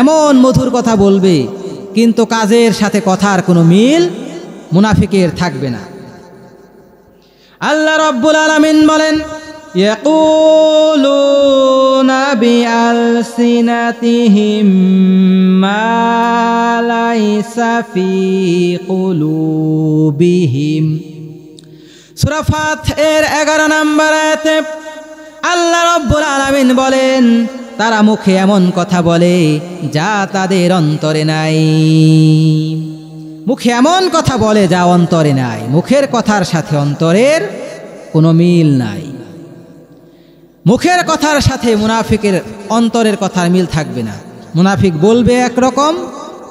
এমন মধুর কথা বলবে, কিন্তু কাজের সাথে কথার কোনো মিল মুনাফিকের থাকবে না। আল্লাহ রাব্বুল আলামিন বলেন, ইয়াকুলুনা বিআলসিনাতিহিম মা লাইসা ফি কুলুবিহিম। সূরা ফাত এর 11 নম্বর আয়াতে আল্লাহ রাব্বুল আলামিন বলেন, তারা মুখে এমন কথা বলে যা তাদের অন্তরে নাই। মুখে এমন কথা বলে যা অন্তরে নাই। মুখের কথার সাথে অন্তরের কোনো মিল নাই। মুখের কথার সাথে মুনাফিকের অন্তরের কথার মিল থাকবে না। মুনাফিক বলবে একরকম,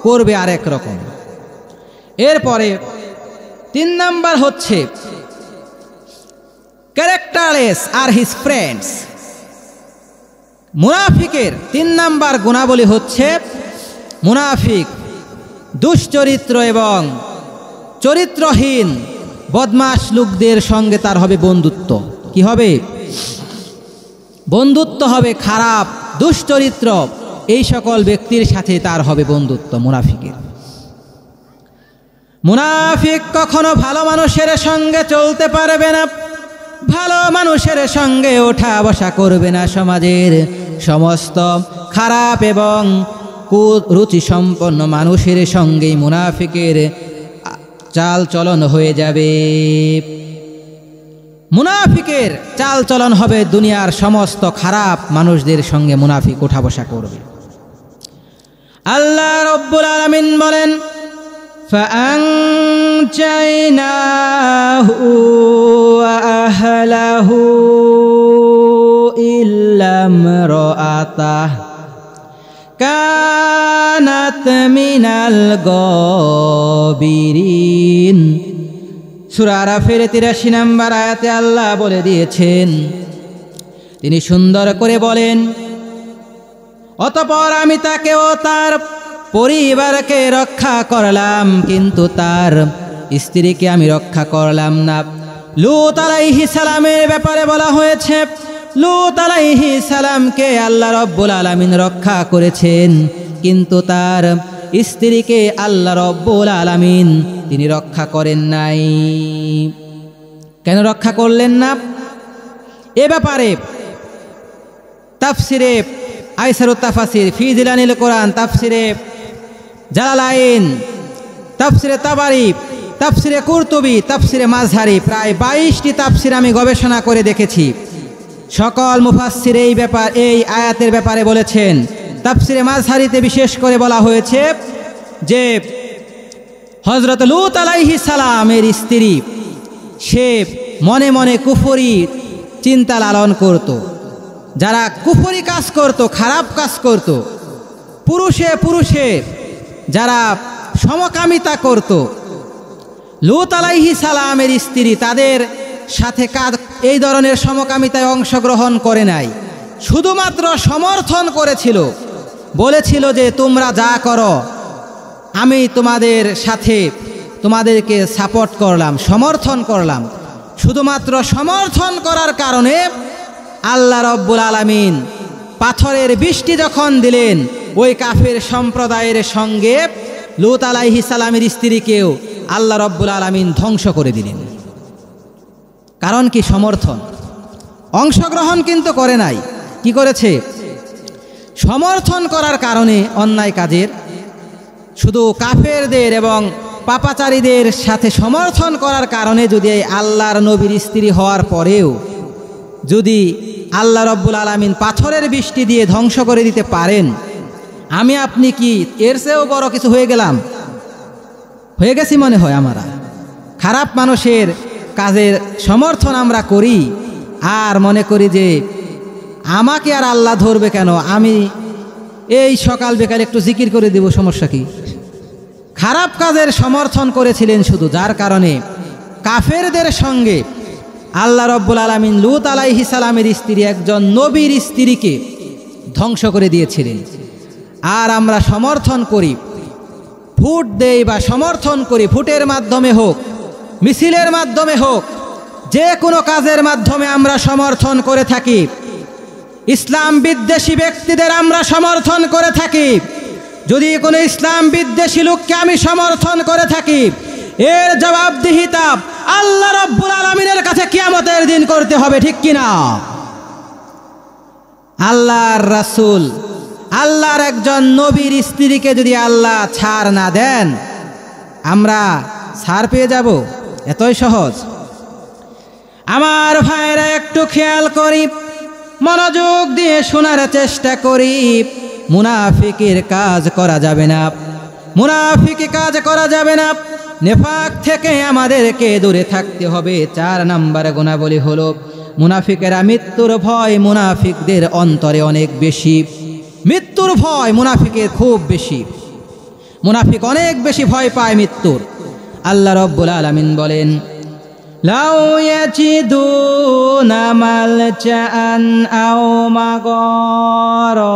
করবে আরেক রকম। এরপরে 3 নাম্বার হচ্ছে ক্যারেক্টারলেস আর হিজ ফ্রেন্ডস। মুনাফিকের 3 নাম্বার গুণাবলী হচ্ছে মুনাফিক দুশ্চরিত্র এবং চরিত্রহীন বদমাশ লোকদের সঙ্গে তার হবে বন্ধুত্ব। কি হবে? বন্ধুত্ব হবে খারাপ, দুশ্চরিত্র, এই সকল ব্যক্তির সাথে তার হবে বন্ধুত্ব মুনাফিকের। মুনাফিক কখনো ভালো মানুষের সঙ্গে চলতে পারবে না, ভালো মানুষের সঙ্গে ওঠা বসা করবে না, সমাজের সমস্ত খারাপ এবং কুরুচি সম্পন্ন মানুষের সঙ্গেই মুনাফিকের চাল চলন হয়ে যাবে। মুনাফিকের চাল চলন হবে দুনিয়ার সমস্ত খারাপ মানুষদের সঙ্গে মুনাফিক ওঠা বসা করবে। আল্লাহ রাব্বুল আলামিন বলেন, فأنجيناه وأهله إلا امرأته كانت من الغابرين। সূরা আরাফের ৮৩ নম্বর আয়াতে আল্লাহ বলে দিয়েছেন, তিনি সুন্দর করে বলেন, অতঃপর আমি তাকে ও তার পরিবারকে রক্ষা করলাম, কিন্তু তার স্ত্রীকে আমি রক্ষা করলাম না। লূত আলাইহিস সালামের ব্যাপারে বলা হয়েছে, লূত আলাইহিস সালামকে আল্লাহ রাব্বুল আলামিন রক্ষা করেছেন, কিন্তু তার স্ত্রীকে আল্লাহ রাব্বুল আলামিন তিনি রক্ষা করেন নাই। কেন রক্ষা করলেন না? এ ব্যাপারে তাফসিরে আইসারুত তাফাসির ফি জিলানিল কোরআন, তাফসিরে জালালাইন, তাফসিরে তাবারি, তাফসিরে কুরতুবি, তাফসিরে মাযহারি, প্রায় 22টি তাফসির আমি গবেষণা করে দেখেছি। সকল মুফাসসির এই আয়াতের ব্যাপারে বলেছেন। তাফসিরে মাযহারিতে বিশেষ করে বলা হয়েছে যে হযরত লূত আলাইহিস সালামের স্ত্রী সে মনে মনে কুফরি চিন্তা লালন করত। যারা কুফরি কাজ করত, খারাপ কাজ করত, পুরুষে পুরুষে যারা সমকামিতা করত, লূত আলাইহিস সালামের স্ত্রী তাদের সাথে এই ধরনের সমকামিতায় অংশগ্রহণ করে নাই, শুধুমাত্র সমর্থন করেছিল। বলেছিল যে তোমরা যা করো আমি তোমাদের সাথে, তোমাদেরকে সাপোর্ট করলাম, সমর্থন করলাম। শুধুমাত্র সমর্থন করার কারণে আল্লাহ রাব্বুল আলামিন পাথরের বৃষ্টি যখন দিলেন, ওই কাফের সম্প্রদায়ের সঙ্গে লূত আলাইহিস সালামের স্ত্রীকেও আল্লাহ রাব্বুল আলামিন ধ্বংস করে দিলেন। কারণ কি? সমর্থন। অংশগ্রহণ কিন্তু করে নাই। কি করেছে? সমর্থন করার কারণে অন্যায় কাজের, শুধু কাফেরদের এবং পাপাচারীদের সাথে সমর্থন করার কারণে যদি আল্লাহর নবীর স্ত্রী হওয়ার পরেও যদি আল্লাহ রাব্বুল আলামিন পাথরের বৃষ্টি দিয়ে ধ্বংস করে দিতে পারেন, আমি আপনি কি এর চেয়েও বড় কিছু হয়ে গেলাম? হয়ে গেছি মনে হয়। আমরা খারাপ মানুষের কাজের সমর্থন আমরা করি আর মনে করি যে আমাকে আর আল্লাহ ধরবে কেন, আমি এই সকাল বিকাল একটু জিকির করে দেব, সমস্যা কি? খারাপ কাজের সমর্থন করেছিলেন শুধু, যার কারণে কাফেরদের সঙ্গে আল্লাহ রাব্বুল আলামিন লূত আলাইহিস সালামের স্ত্রী, একজন নবীর স্ত্রীকে ধ্বংস করে দিয়েছিলেন। আর আমরা সমর্থন করি, ভোট দেই বা সমর্থন করি, ভোটের মাধ্যমে হোক, মিছিলের মাধ্যমে হোক, যে কোনো কাজের মাধ্যমে আমরা সমর্থন করে থাকি। ইসলাম বিদ্বেষী ব্যক্তিদের আমরা সমর্থন করে থাকি। যদি কোনো ইসলাম বিদ্বেষী লোককে আমি সমর্থন করে থাকি, এর জবাবদিহিতা আল্লাহ রাব্বুল আলামিনের কাছে কিয়ামতের দিন করতে হবে, ঠিক কিনা? আল্লাহর রাসূল, আল্লাহর একজন নবীর স্ত্রীকে যদি আল্লাহ ছাড় না দেন, আমরা ছাড় পেয়ে যাব? এতই সহজ? আমার ভাইরা একটু খেয়াল করি, মনোযোগ দিয়ে শোনার চেষ্টা করি। মুনাফিকের কাজ করা যাবে না, মুনাফিকি কাজ করা যাবে না। নেফাক থেকে আমাদেরকে দূরে থাকতে হবে। 4 নম্বর গুণাবলী হলো মুনাফিকেরা মৃত্যুর ভয় মুনাফিকদের অন্তরে অনেক বেশি। মৃত্যুর ভয় মুনাফিকের খুব বেশি। মুনাফিক অনেক বেশি ভয় পায় মৃত্যুর। আল্লাহ রাব্বুল আলামিন বলেন, লাউ ইয়াজিদুনা মালজাআন আও মাগারাতিন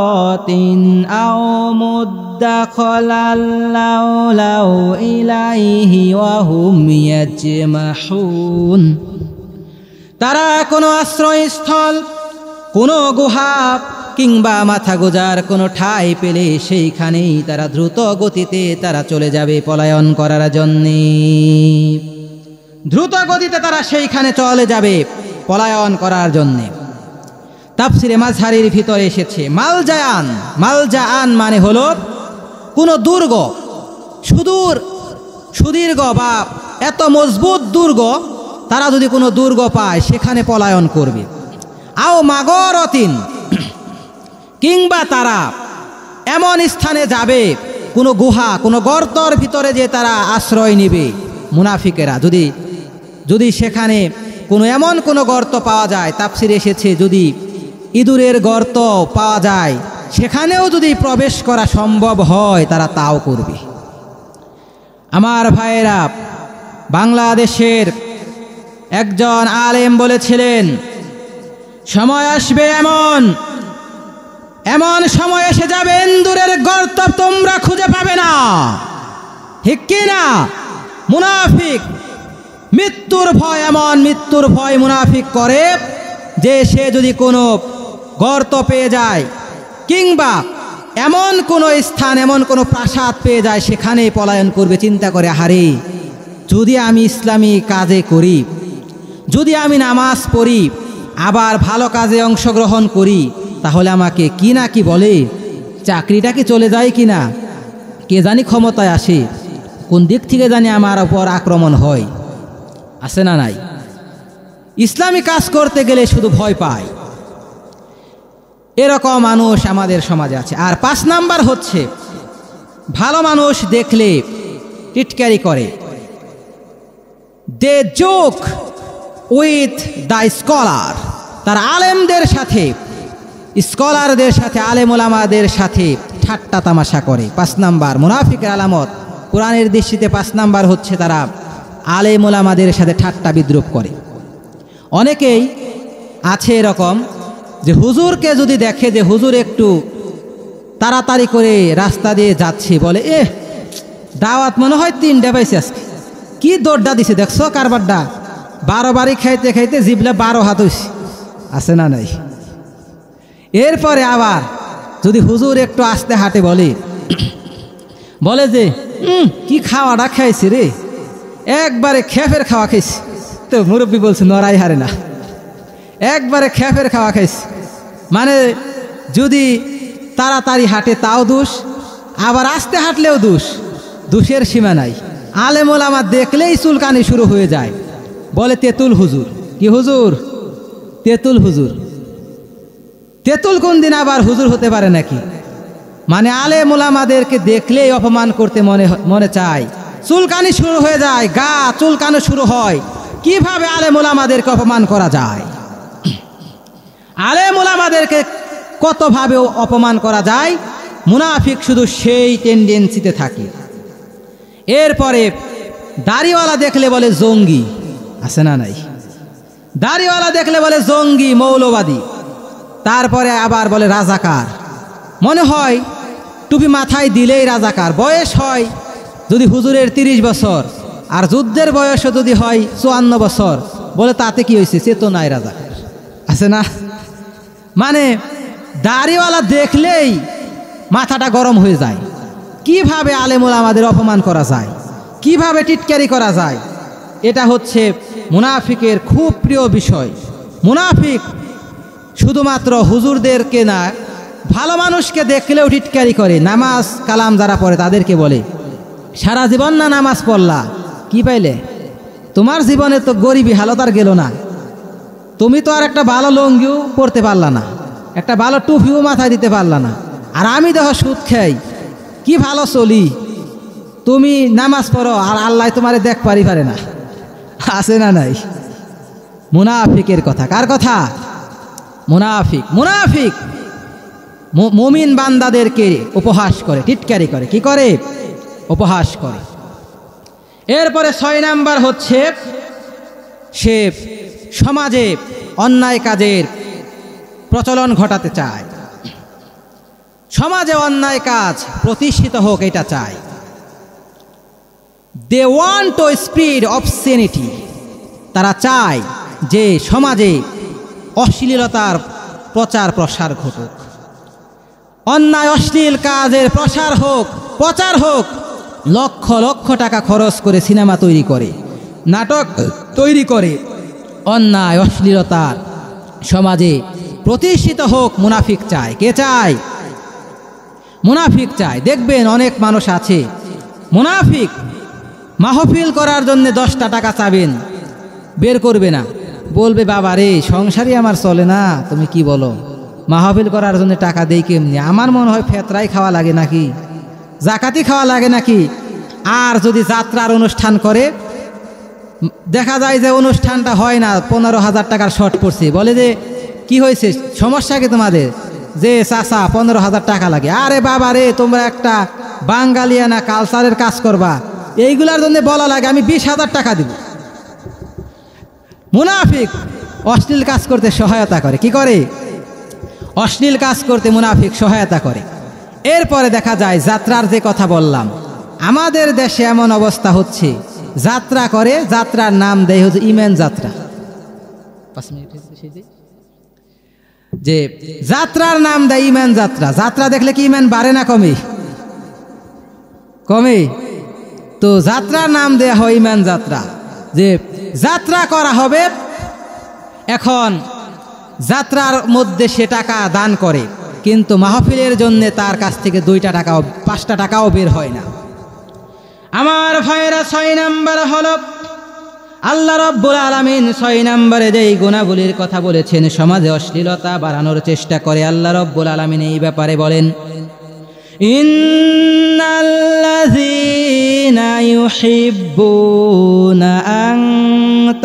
আও মুদ্দাখালান লাউ ইলাইহি ওয়া হুম ইয়াজমাহুন। তারা কোনো আশ্রয়স্থল, কোনো গুহা কিংবা মাথা গোজার কোনো ঠাঁই পেলে সেইখানেই তারা দ্রুত গতিতে তারা চলে যাবে পলায়ন করার জন্যে। দ্রুত গতিতে তারা সেইখানে চলে যাবে। পলায়ন করার জন্যে। তাফসিরে মাযহারির ভিতরে এসেছে মালজায়ান। মালজায়ান মানে হলো কোনো দুর্গ, সুদীর্ঘ বা এত মজবুত দুর্গ, তারা যদি কোনো দুর্গ পায় সেখানে পলায়ন করবে। আও মাগরতিন, কিংবা তারা এমন স্থানে যাবে, কোনো গুহা, কোনো গর্তর ভিতরে যে তারা আশ্রয় নেবে। মুনাফিকেরা যদি সেখানে এমন কোনো গর্ত পাওয়া যায়, তাফসিরে এসেছে যদি ইঁদুরের গর্ত পাওয়া যায় সেখানেও যদি প্রবেশ করা সম্ভব হয় তারা তাও করবে। আমার ভাইয়েরা, বাংলাদেশের একজন আলেম বলেছিলেন, সময় আসবে এমন সময় এসে যাবে ইঁদুরের গর্ত তোমরা খুঁজে পাবে না। ঠিক কিনা? মুনাফিক মৃত্যুর ভয় মুনাফিক করে যে সে যদি কোনো গর্ত পেয়ে যায় কিংবা এমন কোনো স্থান, এমন কোনো প্রাসাদ পেয়ে যায় সেখানেই পলায়ন করবে। চিন্তা করে, হারে যদি আমি ইসলামী কাজে করি, যদি আমি নামাজ পড়ি, আবার ভালো কাজে অংশগ্রহণ করি, তাহলে আমাকে কি না কি বলে, চাকরিটা কি চলে যায় কি না, কে জানি ক্ষমতায় আসে, কোন দিক থেকে জানি আমার উপর আক্রমণ হয়। আছে না নাই? ইসলামী কাজ করতে গেলে শুধু ভয় পায়। এরকম মানুষ আমাদের সমাজে আছে। আর 5 নাম্বার হচ্ছে ভালো মানুষ দেখলে টিটকারি করে। দে জোক উইথ দ্য স্কলার, তার আলেমদের সাথে, স্কলারদের সাথে, আলেম ওলামাদের সাথে ঠাট্টা তামাশা করে। 5 নাম্বার মুনাফিকের আলামত কোরআনের দৃষ্টিতে 5 নাম্বার হচ্ছে তারা আলেম ওলামাদের সাথে ঠাট্টা বিদ্রুপ করে। অনেকেই আছে এরকম যে হুজুরকে যদি দেখে যে হুজুর একটু তাড়াতাড়ি করে রাস্তা দিয়ে যাচ্ছে, বলে দাওয়াত মনে হয় 3টা পাইছে আজকে, কি দৌড়টা দিছে দেখছো কারবারটা, 12 বাড়ি খাইতে খাইতে জিবলা 12 হাত হইছে। আছে না নাই? এরপরে আবার যদি হুজুর একটু আস্তে হাঁটে বলে যে কি খাওয়াটা খাইছি রে, একবারে খেফের খাওয়া খাইছি। তো মুরব্বী বলছে নড়াই হারে না, একবারে খেফের খাওয়া খাইছি। মানে যদি তাড়াতাড়ি হাঁটে তাও দোষ, আবার আস্তে হাঁটলেও দোষের সীমা নাই। আলেম ওলামা দেখলেই চুলকানি শুরু হয়ে যায়, বলে তেঁতুল হুজুর। কি হুজুর? তেঁতুল হুজুর। তেঁতুল কোন দিন আবার হুজুর হতে পারে নাকি? মানে আলেম ওলামাদেরকে দেখলেই অপমান করতে মনে চায়, চুলকানি শুরু হয়ে যায়, গা চুলকানো শুরু হয়। কিভাবে আলেম ওলামাদেরকে অপমান করা যায়? আলেম ওলামাদেরকে কতভাবে অপমান করা যায়, মুনাফিক শুধু সেই টেন্ডেন্সিতে থাকে। এরপরে দাড়িওয়ালা দেখলে বলে জঙ্গি। আছে না নাই? দাড়িওয়ালা দেখলে বলে জঙ্গি, মৌলবাদী। তারপরে আবার বলে রাজাকার। মনে হয় টুপি মাথায় দিলেই রাজাকার। বয়স হয় যদি হুজুরের 30 বছর, আর যুদ্ধের বয়সও যদি হয় 54 বছর, বলে তাতে কি হয়েছে, চেতনায় রাজাকার। আছে না? মানে দাড়িওয়ালা দেখলেই মাথাটা গরম হয়ে যায়। কিভাবে আলেম ওলামাদের অপমান করা যায়, কিভাবে টিটকারি করা যায়, এটা হচ্ছে মুনাফিকের খুব প্রিয় বিষয়। মুনাফিক শুধুমাত্র হুজুরদেরকে না, ভালো মানুষকে দেখলেও টিটকারি করে। নামাজ কালাম যারা পড়ে তাদেরকে বলে, সারা জীবন না নামাজ পড়লা, কি পাইলে? তোমার জীবনে তো গরিবী হালত আর গেল না, তুমি তো আর একটা ভালো লুঙ্গিও পরতে পারলা না, একটা ভালো টুপিও মাথায় দিতে পারলা না, আর আমি দেখো সুদ খাই, কি ভালো চলি। তুমি নামাজ পড়ো আর আল্লাহ তোমারে দেখ পারে না। আছে না নাই? মুনাফিকের কথা। কার কথা? মুনাফিক মুমিন বান্দাদেরকে উপহাস করে, টিটকারি করে। কি করে? উপহাস করে। এরপরে 6 নাম্বার হচ্ছে সে সমাজে অন্যায় কাজের প্রচলন ঘটাতে চায়, সমাজে অন্যায় কাজ প্রতিষ্ঠিত হোক এটা চায়। দে ওয়ান্ট টু স্প্রেড অবসেনিটি, তারা চায় যে সমাজে অশ্লীলতার প্রচার প্রসার ঘটুক, অন্যায় অশ্লীল কাজের প্রচার হোক। লক্ষ লক্ষ টাকা খরচ করে সিনেমা তৈরি করে, নাটক তৈরি করে, অন্যায় অশ্লীলতার সমাজে প্রতিষ্ঠিত হোক মুনাফিক চায়। কে চায়? মুনাফিক চায়। দেখবেন অনেক মানুষ আছে মুনাফিক, মাহফিল করার জন্য 10টা টাকা চাবেন, বের করবে না, বলবে বাবা রে সংসারই আমার চলে না, তুমি কি বলো, মাহফিল করার জন্য টাকা দেই কেমনি, আমার মনে হয় ফেতরাই খাওয়া লাগে নাকি, জাকাতি খাওয়া লাগে নাকি। আর যদি যাত্রার অনুষ্ঠান করে, দেখা যায় যে অনুষ্ঠানটা হয় না, 15,000 টাকার শর্ট পড়ছে, বলে যে কি হয়েছে, সমস্যা কি তোমাদের, যে চাচা 15,000 টাকা লাগে। আরে বাবা রে, তোমরা একটা বাঙালিয়ানা কালচারের কাজ করবা, এইগুলার জন্য বলা লাগে আমি 20,000 টাকা দিব। মুনাফিক অশ্লীল কাজ করতে সহায়তা করে। কি করে? অশ্লীল কাজ করতে মুনাফিক সহায়তা করে। এরপরে দেখা যায় যাত্রার যে কথা বললাম, আমাদের দেশে এমন অবস্থা হচ্ছে, যাত্রা করে, যাত্রার নাম দেয় হচ্ছে ইমান যাত্রা। 5 মিনিট যে যাত্রার নাম দেয় ইমান যাত্রা। যাত্রা দেখলে কি ইমান বাড়ে না কমে? কমে। তো যাত্রার নাম দেয়া হয় ইমান যাত্রা, যে যাত্রা করা হবে। এখন যাত্রার মধ্যে সে টাকা দান করে, কিন্তু মাহফিলের জন্য তার কাছ থেকে 2টা টাকাও 5টা টাকাও বের হয় না। আমার ভাইরা 6 নাম্বার হলো আল্লাহ রাব্বুল আলামিন 6 নম্বরে যেই গুনাহগুলির কথা বলেছেন, সমাজে অশ্লীলতা বাড়ানোর চেষ্টা করে, আল্লাহ রাব্বুল আলামিন এই ব্যাপারে বলেন, ইন্নাল্লাযীনা ইউহিব্বুনা আন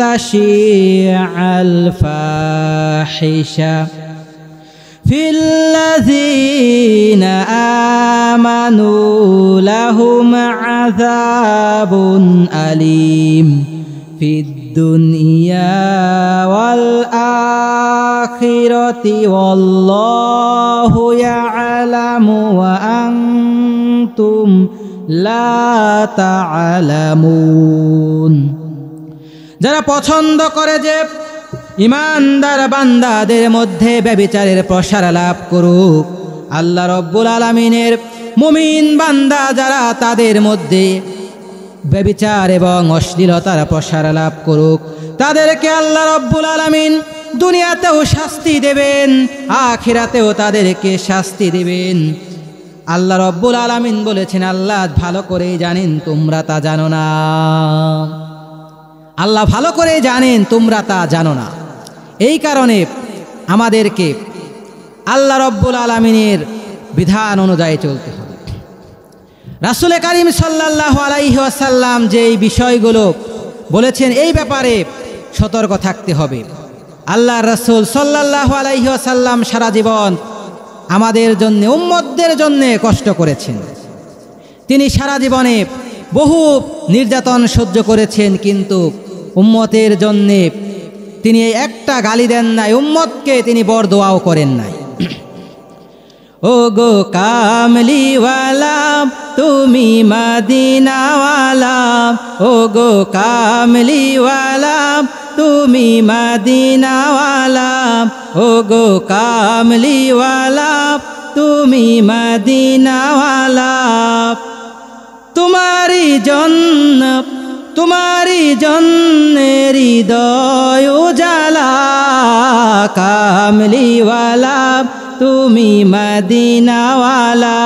তাশিআল ফাহিশা ফিল্লাযীনা আমানু লাহুম আযাবুন আলীম ফিদ দুনিয়া ওয়াল আখিরাতি ওয়াল্লাহু ইয়ালামু ওয়া আনতুম লা তা'লামুন। যারা পছন্দ করে যে ঈমানদার বান্দাদের মধ্যে ব্যভিচারের প্রসার লাভ করুক, আল্লাহ রাব্বুল আলামিনের মুমিন বান্দা যারা তাদের মধ্যে ব্যভিচার এবং অশ্লীলতার প্রসার লাভ করুক, তাদেরকে আল্লাহ রাব্বুল আলামিন দুনিয়াতেও শাস্তি দেবেন, আখিরাতেও তাদেরকে শাস্তি দেবেন। আল্লাহ রাব্বুল আলামিন বলেছেন, আল্লাহ ভালো করেই জানেন তোমরা তা জানো না। আল্লাহ ভালো করেই জানেন তোমরা তা জানো না। এই কারণে আমাদেরকে আল্লাহ রাব্বুল আলামিনের বিধান অনুযায়ী চলতে হবে। রাসূল কারীম সাল্লাল্লাহু আলাইহি ওয়াসাল্লাম যেই বিষয়গুলো বলেছেন, এই ব্যাপারে সতর্ক থাকতে হবে। আল্লাহ রাসূল সাল্লাল্লাহু আলাইহি ওয়াসাল্লাম সারা জীবন আমাদের জন্য, উম্মতদের জন্য কষ্ট করেছেন। তিনি সারা জীবনে বহু নির্যাতন সহ্য করেছেন, কিন্তু উম্মতের জন্য তিনি একটা গালি দেন নাই, উম্মতকে তিনি বরদোয়াও করেন নাই। ও গো কামলিওয়ালা তুমি মদিনাওয়ালা, ও গো কামলিওয়ালা তুমি মদিনাওয়ালা, ও গো কামলিওয়ালা তুমি মদিনাওয়ালা। তোমারি জন্য হৃদয় উজালা, কামলিওয়ালা তুমি মদিনাওয়ালা,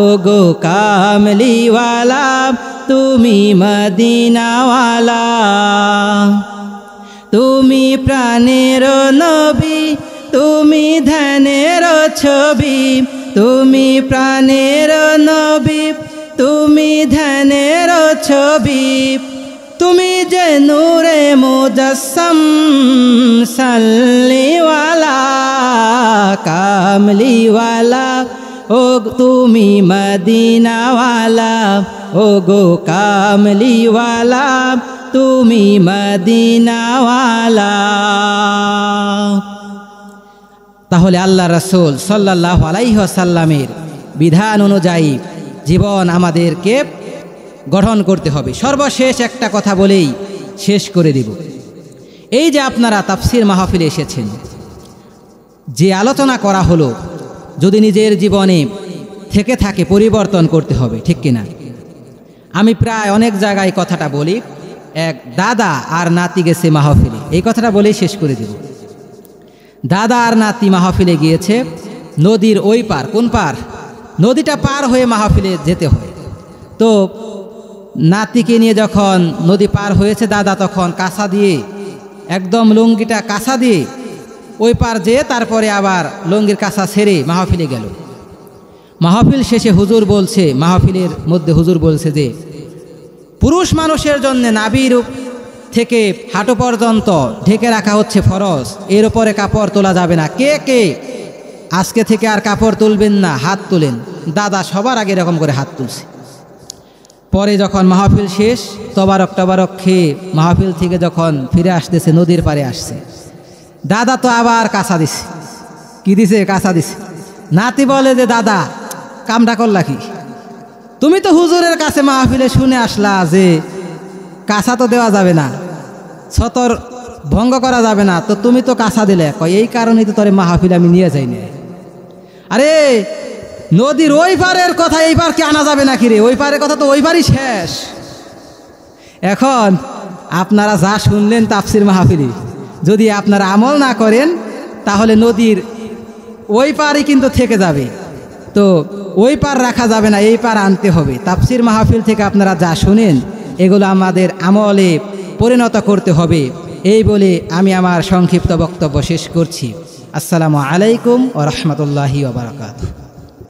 ও গো কামলিওয়ালা তুমি মদিনাওয়ালা। তুমি প্রাণের নবী, তুমি ধ্যানের ছবি, তুমি প্রাণের নবী, তুমি ধ্যানের ছবি, তুমি যে নূরে মুজাসসাম সাল্লিওয়ালা, কামলিওয়ালা ও তুমি মদিনাওয়ালা, ও গো কামলিওয়ালা তুমি মদিনাওয়ালা। তাহলে আল্লাহ রাসূল সাল্লাল্লাহু আলাইহি ওয়াসাল্লামের বিধান অনুযায়ী জীবন আমাদেরকে গঠন করতে হবে। সর্বশেষ একটা কথা বলেই শেষ করে দিব। এই যে আপনারা তাফসীর মাহফিলে এসেছেন, যে আলোচনা করা হলো, যদি নিজের জীবনে থেকে থাকে পরিবর্তন করতে হবে, ঠিক কিনা? আমি প্রায় অনেক জায়গায় কথাটা বলি, এক দাদা আর নাতি গেছে মাহফিলে। এই কথাটা বলেই শেষ করে দেব। দাদা আর নাতি মাহফিলে গিয়েছে নদীর ওই পার। কোন পার? নদীটা পার হয়ে মাহফিলে যেতে হয়। তো নাতিকে নিয়ে যখন নদী পার হয়েছে, দাদা তখন কাঁসা দিয়ে একদম লুঙ্গিটা কাঁসা দিয়ে ওই পার যেয়ে তারপরে আবার লুঙ্গির কাঁসা ছেড়ে মাহফিলে গেল। মাহফিল শেষে হুজুর বলছে, মাহফিলের মধ্যে হুজুর বলছে যে পুরুষ মানুষের জন্য নাভির থেকে হাঁটু পর্যন্ত ঢেকে রাখা হচ্ছে ফরজ, এর উপরে কাপড় তোলা যাবে না। কে কে আজকে থেকে আর কাপড় তুলবেন না? হাত তুলেন। দাদা সবার আগে এরকম করে হাত তুলছে। পরে যখন মাহফিল শেষ, তবারক টবারক খেয়ে মাহফিল থেকে যখন ফিরে আসতেছে, নদীর পাড়ে আসছে, দাদা তো আবার কাঁসা দিছে। কি দিছে? কাঁসা দিছে। নাতি বলে যে দাদা কামটা করলা কি? তুমি তো হুজুরের কাছে মাহফিলে শুনে আসলা যে কাঁসা তো দেওয়া যাবে না, ছতর ভঙ্গ করা যাবে না, তো তুমি তো কাঁসা দিলে। কয় এই কারণেই তো তোর মাহফিলে আমি নিয়ে যাই না। আরে নদীর ওই পারের কথা এই পার কি আনা যাবে নাকি রে? ওই পারের কথা তো ওই পারই শেষ। এখন আপনারা যা শুনলেন তাফসির মাহফিলে, যদি আপনারা আমল না করেন তাহলে নদীর ওই পারই কিন্তু থেকে যাবে। তো ওই পার রাখা যাবে না, এই পার আনতে হবে। তাফসির মাহফিল থেকে আপনারা যা শুনেন এগুলো আমাদের আমলে পরিণত করতে হবে। এই বলে আমি আমার সংক্ষিপ্ত বক্তব্য শেষ করছি। আসসালামু আলাইকুম ওয়া রাহমাতুল্লাহি ওয়া বারাকাতুহু।